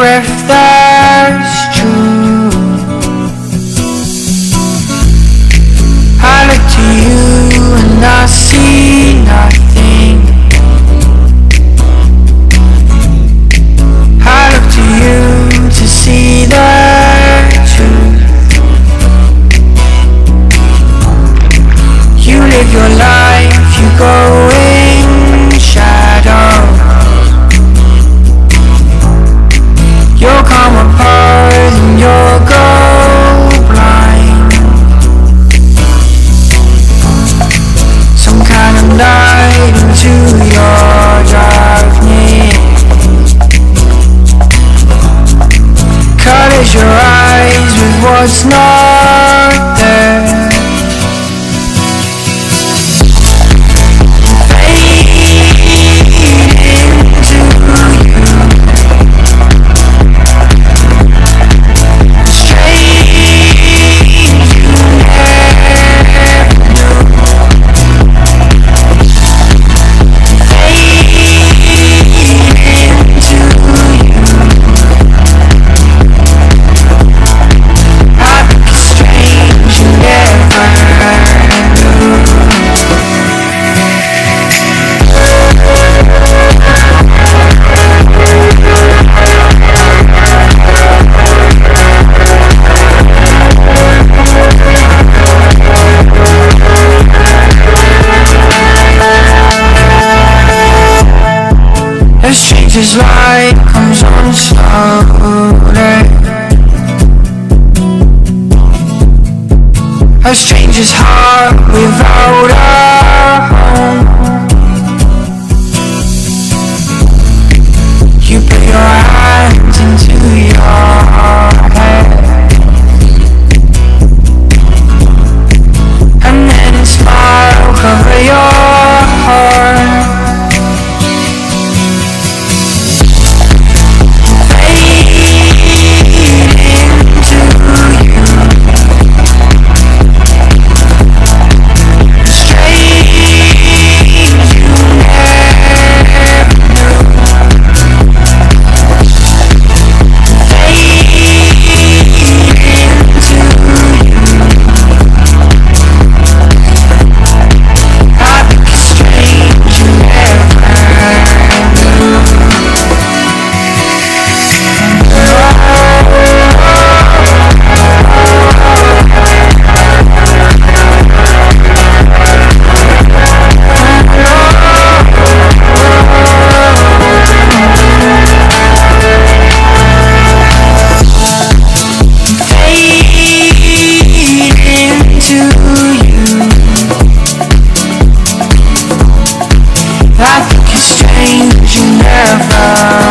if that's true. I look to you and I see nothing. I look to you to see the truth. You live your life, you go in shadow. You'll come apart and you'll go blind. Some kind of night into your darkness. Colors your eyes with what's not there. A stranger's light comes on slowly. A stranger's heart without a home. You put your hands into your head, and then a smile cover your heart. I think it's strange you never